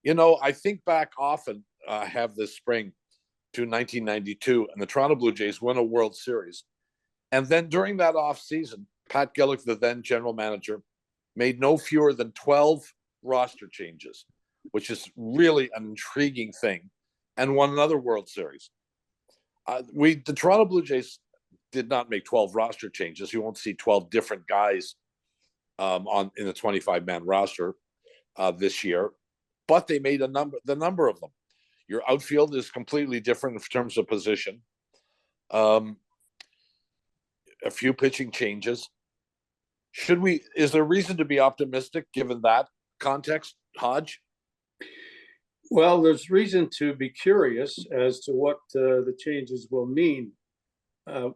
I think back often, have this spring to 1992, and the Toronto Blue Jays won a World Series. And then during that off season, Pat Gillick, the then general manager, made no fewer than 12 roster changes, which is really an intriguing thing, and won another World Series. The Toronto Blue Jays did not make 12 roster changes. You won't see 12 different guys in the 25-man roster this year, but they made the number of them. Your outfield is completely different in terms of position. A few pitching changes. Is there reason to be optimistic given that context, Hodge? Well, there's reason to be curious as to what the changes will mean.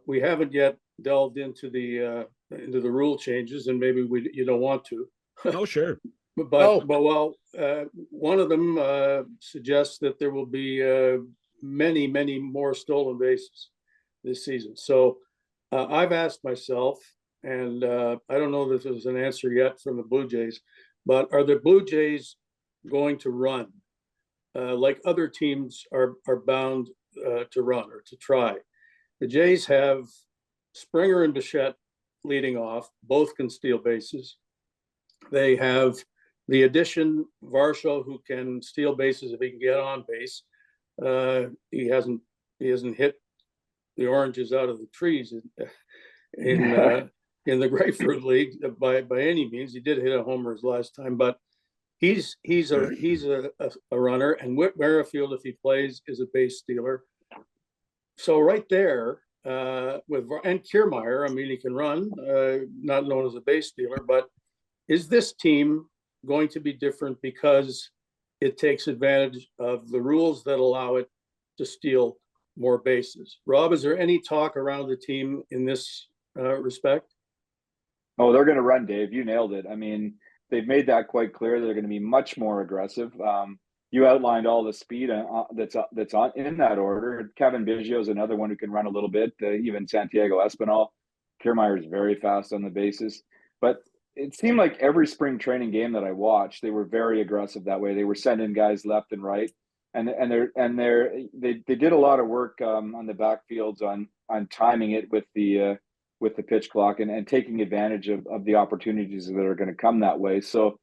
We haven't yet delved into the rule changes, and maybe you don't want to. Oh, sure. But one of them suggests that there will be many, many more stolen bases this season. So I've asked myself, and I don't know that there's an answer yet from the Blue Jays, but are the Blue Jays going to run like other teams are bound to run or to try? The Jays have Springer and Bichette leading off. Both can steal bases. They have the addition, Varsho, who can steal bases if he can get on base. He hasn't hit the oranges out of the trees in the Grapefruit League by any means. He did hit a homer his last time, but he's a runner. And Whit Merrifield, if he plays, is a base stealer. So right there, and Kiermaier, I mean, he can run, not known as a base stealer, but is this team going to be different because it takes advantage of the rules that allow it to steal more bases? Rob, is there any talk around the team in this respect? Oh, they're going to run, Dave. You nailed it. I mean, they've made that quite clear. They're going to be much more aggressive. You outlined all the speed that's on in that order. Kevin Biggio is another one who can run a little bit. Even Santiago Espinal. Kiermaier is very fast on the bases. But it seemed like every spring training game that I watched, they were very aggressive that way. They were sending guys left and right, and they did a lot of work on the backfields on timing it with the pitch clock and taking advantage of the opportunities that are going to come that way. So,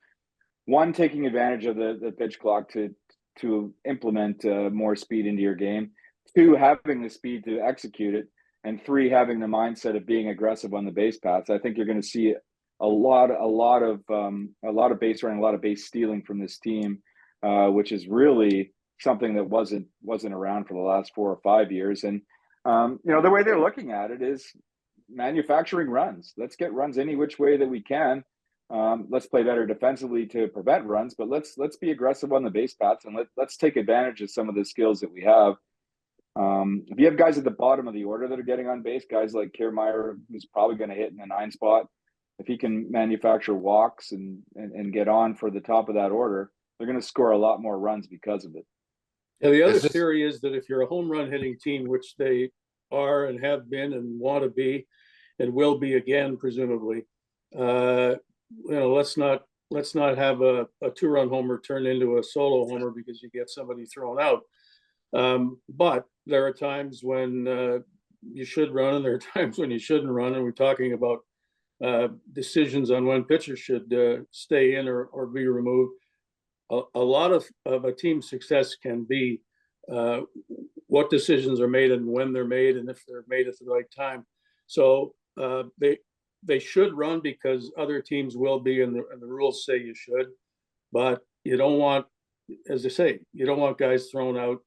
one, taking advantage of the pitch clock to implement more speed into your game. Two, having the speed to execute it, and three, having the mindset of being aggressive on the base paths. I think you're going to see a lot of base running, a lot of base stealing from this team, which is really something that wasn't around for the last 4 or 5 years. And the way they're looking at it is manufacturing runs. Let's get runs any which way that we can. Let's play better defensively to prevent runs, but let's be aggressive on the base paths, and let's take advantage of some of the skills that we have. If you have guys at the bottom of the order that are getting on base, guys like Kiermaier, who's probably going to hit in the 9 spot, if he can manufacture walks and get on for the top of that order, they're going to score a lot more runs because of it. Yeah, the other theory is that if you're a home run hitting team, which they are and have been and want to be and will be again, presumably, let's not have a 2-run homer turn into a solo homer because you get somebody thrown out. But there are times when you should run, and there are times when you shouldn't run, and we're talking about decisions on when pitchers should stay in or be removed. A lot of a team's success can be what decisions are made and when they're made, and if they're made at the right time. So they should run because other teams will be, and the rules say you should. But you don't want, as I say, you don't want guys thrown out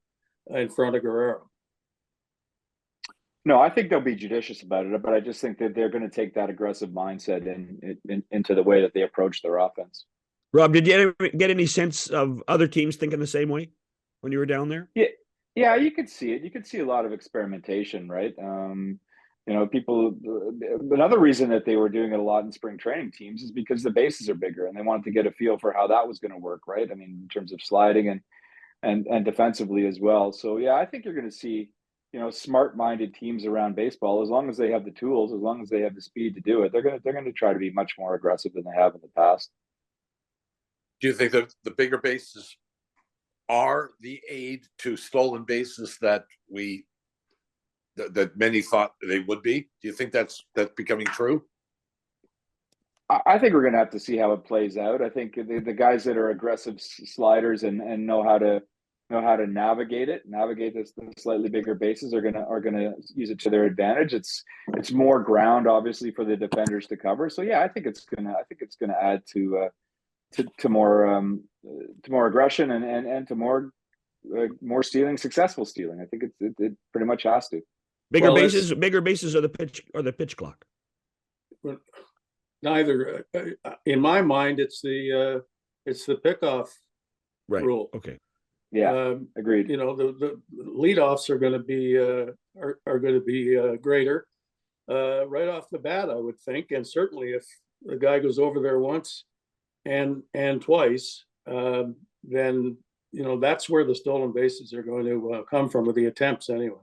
in front of Guerrero. No, I think they'll be judicious about it, but I just think that they're going to take that aggressive mindset into the way that they approach their offense. Rob, did you get any sense of other teams thinking the same way when you were down there? Yeah, you could see it. You could see a lot of experimentation, right? People. Another reason that they were doing it a lot in spring training teams is because the bases are bigger, and they wanted to get a feel for how that was going to work, right? I mean, in terms of sliding and defensively as well. So yeah, I think you're going to see smart-minded teams around baseball, as long as they have the tools, as long as they have the speed to do it, they're going to try to be much more aggressive than they have in the past. Do you think that the bigger bases are the aid to stolen bases that that many thought they would be? Do you think that's becoming true? I think we're going to have to see how it plays out. I think the guys that are aggressive sliders and know how to navigate the slightly bigger bases are gonna use it to their advantage. It's more ground, obviously, for the defenders to cover. So yeah, I think it's gonna add to more aggression and to more stealing, successful stealing. I think it pretty much has to. Bigger Well, bases, bigger bases, or the pitch clock. Neither. In my mind, it's the pickoff Right. rule. Okay. Yeah, agreed. You know, the leadoffs are going to be greater right off the bat, I would think, and certainly if the guy goes over there once and twice, then that's where the stolen bases are going to come from, with the attempts anyway.